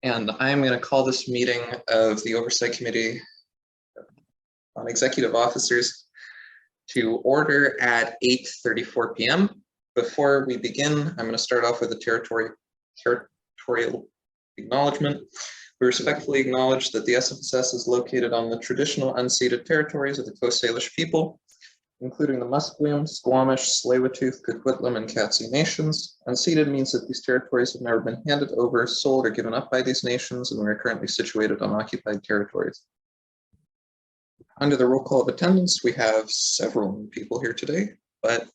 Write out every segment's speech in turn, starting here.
And I'm going to call this meeting of the Oversight Committee on Executive Officers to order at 8:34 p.m. Before we begin, I'm going to start off with a territorial acknowledgement. We respectfully acknowledge that the SFSS is located on the traditional unceded territories of the Coast Salish people, including the Musqueam, Squamish, Tsleil-Waututh, Coquitlam, and Katzie nations. Unceded means that these territories have never been handed over, sold, or given up by these nations, and we are currently situated on occupied territories. Under the roll call of attendance, we have several new people here today, but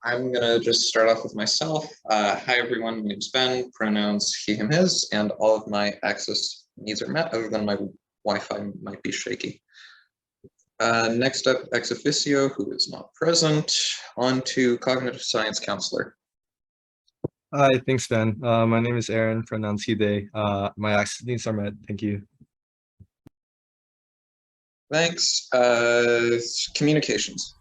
I'm gonna just start off with myself. Hi everyone, my name's Ben, pronouns he, him, his, and all of my access needs are met, other than my Wi-Fi might be shaky. Next up, ex officio, who is not present. On to cognitive science counselor. Hi, thanks, Ben. My name is Aaron, pronouns he, they. My access needs are met. Thank you. Thanks. Communications.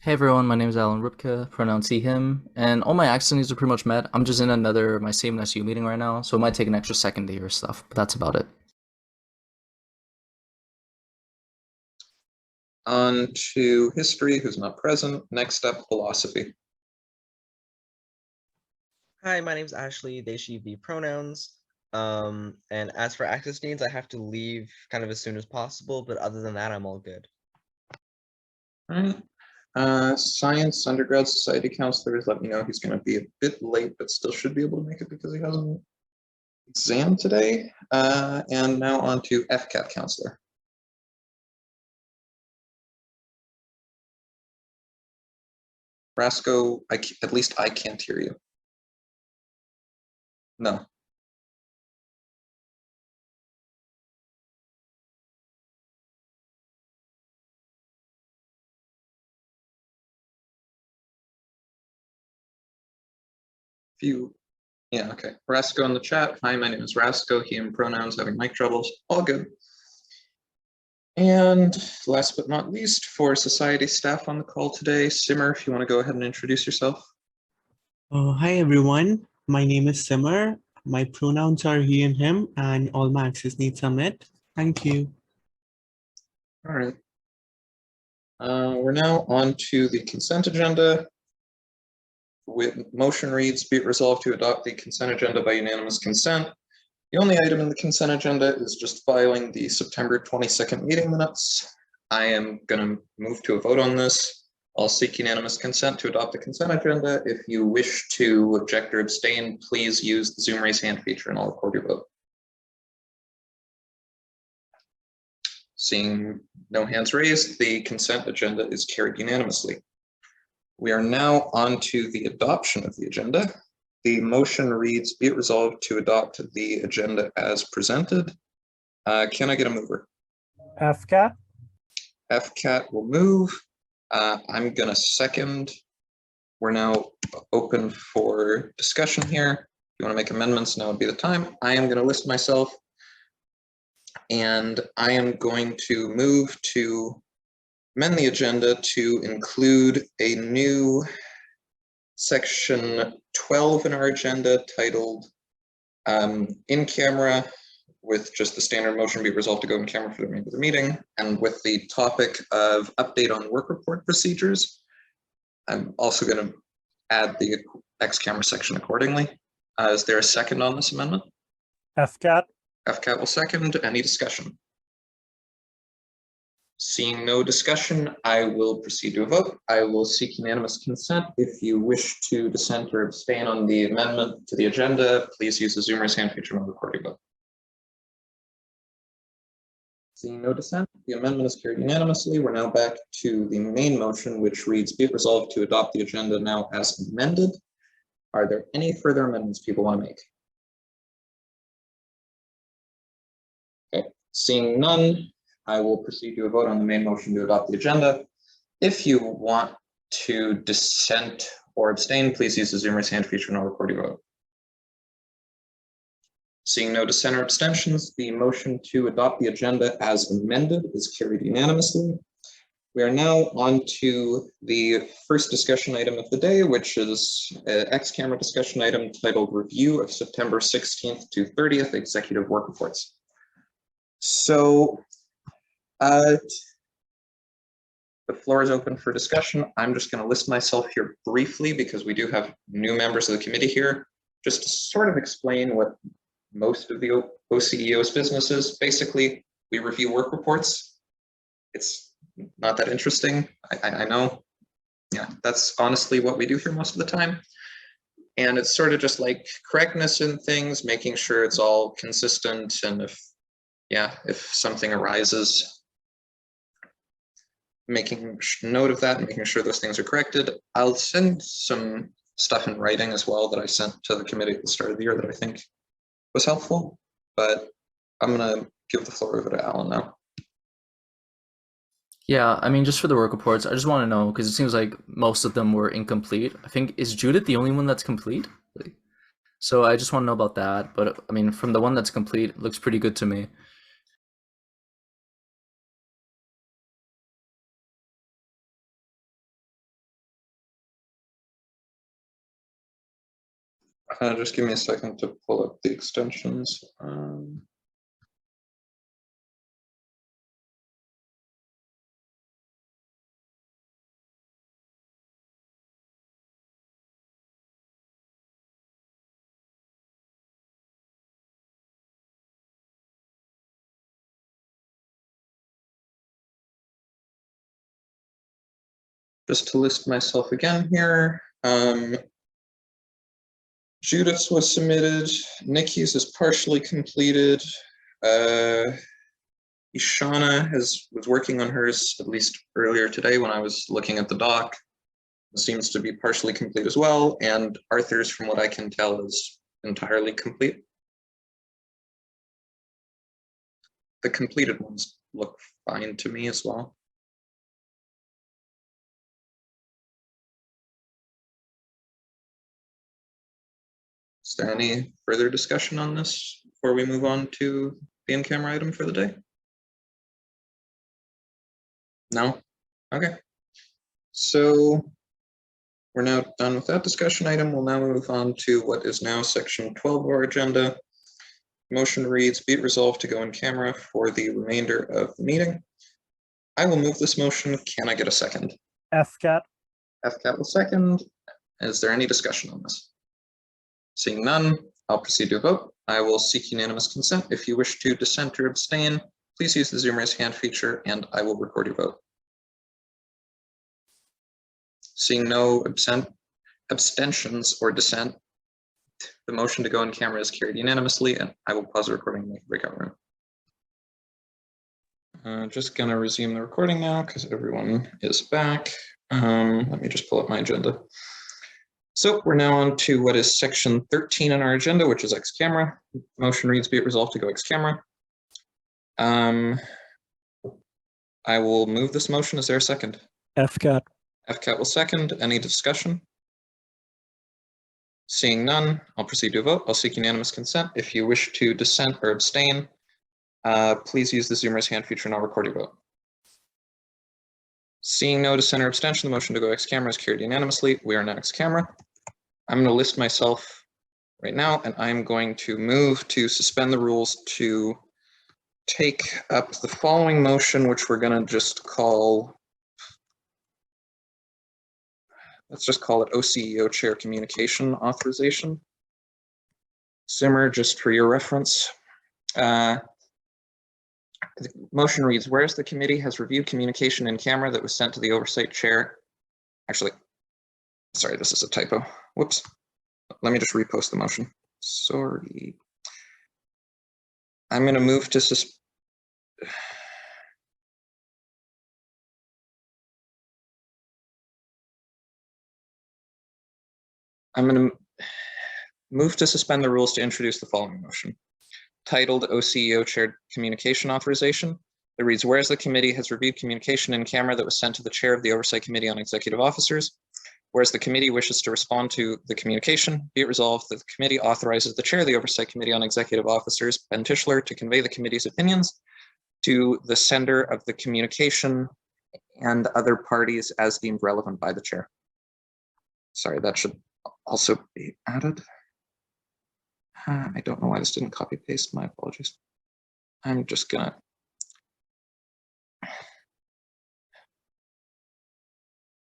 Hey everyone, my name is Alan Ripka, pronouns he, him, and all my access needs are pretty much met. I'm just in my same SU meeting right now, so it might take an extra second to hear stuff, but that's about it. On to history, who's not present. Next up, philosophy. Hi, my name is Ashley, they, she, be pronouns. And as for access needs, I have to leave kind of as soon as possible, but other than that, I'm all good. All right. Science undergrad society counselors, let me know he's going to be a bit late, but still should be able to make it because he has an exam today. And now on to FCAT counselor. Rasco, at least I can't hear you. No. Yeah, okay. Rasco in the chat. Hi, my name is Rasco. He, him pronouns, having mic troubles. All good. And last but not least, for society staff on the call today, Simmer, if you want to go ahead and introduce yourself. Hi, everyone. My name is Simmer. My pronouns are he and him, and all my access needs are met. Thank you. All right. We're now on to the consent agenda. With motion reads, be it resolved to adopt the consent agenda by unanimous consent. The only item in the consent agenda is just filing the September 22nd meeting minutes. I am going to move to a vote on this. I'll seek unanimous consent to adopt the consent agenda. If you wish to object or abstain, please use the Zoom raise hand feature and I'll record your vote. Seeing no hands raised, the consent agenda is carried unanimously. We are now on to the adoption of the agenda. The motion reads, be it resolved to adopt the agenda as presented. Can I get a mover? FCAT. FCAT will move. I'm going to second. We're now open for discussion here. If you want to make amendments, now would be the time. I am going to list myself. And I am going to move to amend the agenda to include a new section 12 in our agenda titled in camera, with just the standard motion be resolved to go in camera for the remainder of the meeting, and with the topic of update on work report procedures. I'm also going to add the X camera section accordingly. Is there a second on this amendment? FCAT. FCAT will second. Any discussion? Seeing no discussion, I will proceed to a vote. I will seek unanimous consent. If you wish to dissent or abstain on the amendment to the agenda, please use the Zoom raise hand feature when recording vote. Seeing no dissent, the amendment is carried unanimously. We're now back to the main motion, which reads, be it resolved to adopt the agenda now as amended. Are there any further amendments people want to make? Okay, seeing none, I will proceed to a vote on the main motion to adopt the agenda. If you want to dissent or abstain, please use the Zoom raise hand feature and I'll record your vote. Seeing no dissent or abstentions, the motion to adopt the agenda as amended is carried unanimously. We are now on to the first discussion item of the day, which is an ex-camera discussion item titled Review of September 16th to 30th Executive Work Reports. So the floor is open for discussion. I'm just going to list myself here briefly because we do have new members of the committee here, just to sort of explain what most of the OCEO's business is. Basically, we review work reports. It's not that interesting. I know. Yeah, that's honestly what we do here most of the time. And it's sort of just like correctness in things, making sure it's all consistent. And if something arises, making note of that and making sure those things are corrected. I'll send some stuff in writing as well that I sent to the committee at the start of the year that I think was helpful, but I'm gonna give the floor over to Alan now. Yeah, I mean, just for the work reports, I just want to know, because it seems like most of them were incomplete. I think, is Judith the only one that's complete? So I just want to know about that. But I mean, from the one that's complete, it looks pretty good to me. Just give me a second to pull up the extensions. Just to list myself again here. Judith's was submitted. Nikki's is partially completed. Ishana was working on hers at least earlier today when I was looking at the doc. It seems to be partially complete as well. And Arthur's, from what I can tell, is entirely complete. The completed ones look fine to me as well. Is there any further discussion on this before we move on to the in-camera item for the day? No? Okay. So we're now done with that discussion item. We'll now move on to what is now section 12 of our agenda. Motion reads, be it resolved to go in camera for the remainder of the meeting. I will move this motion. Can I get a second? FCAT. FCAT will second. Is there any discussion on this? Seeing none, I'll proceed to a vote. I will seek unanimous consent. If you wish to dissent or abstain, please use the Zoom raise hand feature and I will record your vote. Seeing no abstentions or dissent, the motion to go in camera is carried unanimously, and I will pause the recording and make a breakout room. Just gonna resume the recording now because everyone is back. Let me just pull up my agenda. So we're now on to what is section 13 in our agenda, which is ex camera. Motion reads, be it resolved to go ex camera. I will move this motion. Is there a second? FCAT. FCAT will second. Any discussion? Seeing none, I'll proceed to a vote. I'll seek unanimous consent. If you wish to dissent or abstain, please use the Zoom raise hand feature and I'll record your vote. Seeing no dissent or abstention, the motion to go ex camera is carried unanimously. We are now ex camera. I'm going to list myself right now, and I'm going to move to suspend the rules to take up the following motion, which we're going to just call, let's just call it OCEO Chair Communication Authorization. Simmer, just for your reference. The motion reads, whereas the committee has reviewed communication in camera that was sent to the Oversight Chair. Actually, sorry, this is a typo. Whoops. Let me just repost the motion. Sorry. I'm going to move to suspend the rules to introduce the following motion. Titled OCEO Chair Communication Authorization. It reads, whereas the committee has reviewed communication in camera that was sent to the chair of the Oversight Committee on Executive Officers. Whereas the committee wishes to respond to the communication, be it resolved that the committee authorizes the chair of the Oversight Committee on Executive Officers, Ben Tischler, to convey the committee's opinions to the sender of the communication and other parties as deemed relevant by the chair. Sorry, that should also be added. I don't know why this didn't copy paste. My apologies. I'm just gonna.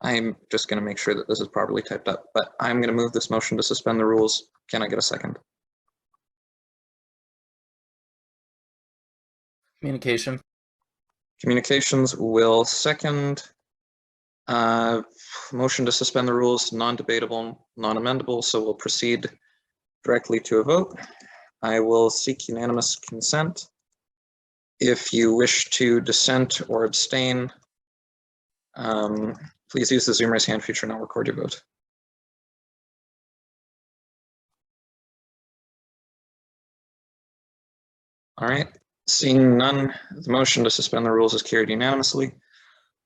I'm just gonna make sure that this is properly typed up, but I'm gonna move this motion to suspend the rules. Can I get a second? Communication. Communications will second. Motion to suspend the rules, non-debatable, non-amendable, so we'll proceed directly to a vote. I will seek unanimous consent. If you wish to dissent or abstain, please use the Zoom raise hand feature and I'll record your vote. All right, seeing none, the motion to suspend the rules is carried unanimously.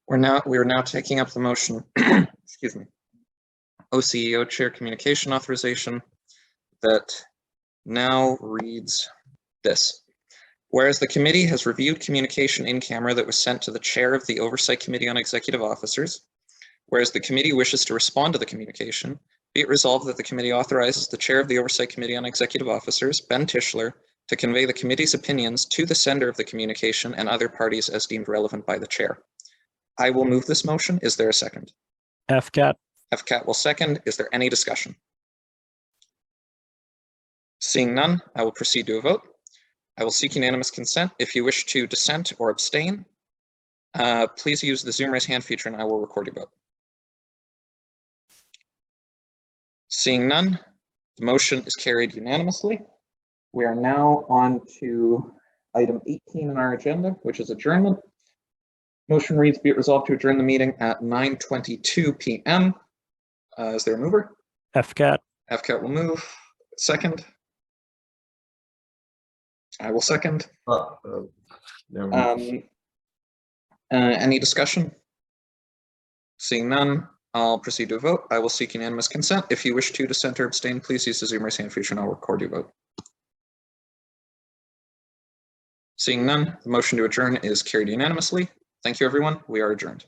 We are now taking up the motion, excuse me, OCEO Chair Communication Authorization that now reads this. Whereas the committee has reviewed communication in camera that was sent to the chair of the Oversight Committee on Executive Officers, whereas the committee wishes to respond to the communication, be it resolved that the committee authorizes the chair of the Oversight Committee on Executive Officers, Ben Tischler, to convey the committee's opinions to the sender of the communication and other parties as deemed relevant by the chair. I will move this motion. Is there a second? FCAT. FCAT will second. Is there any discussion? Seeing none, I will proceed to a vote. I will seek unanimous consent. If you wish to dissent or abstain, please use the Zoom raise hand feature and I will record your vote. Seeing none, the motion is carried unanimously. We are now on to item 18 in our agenda, which is adjournment. Motion reads, be it resolved to adjourn the meeting at 9:22 p.m. Is there a mover? FCAT. FCAT will move. Second. I will second. Any discussion? Seeing none, I'll proceed to a vote. I will seek unanimous consent. If you wish to dissent or abstain, please use the Zoom raise hand feature and I'll record your vote. Seeing none, the motion to adjourn is carried unanimously. Thank you, everyone. We are adjourned.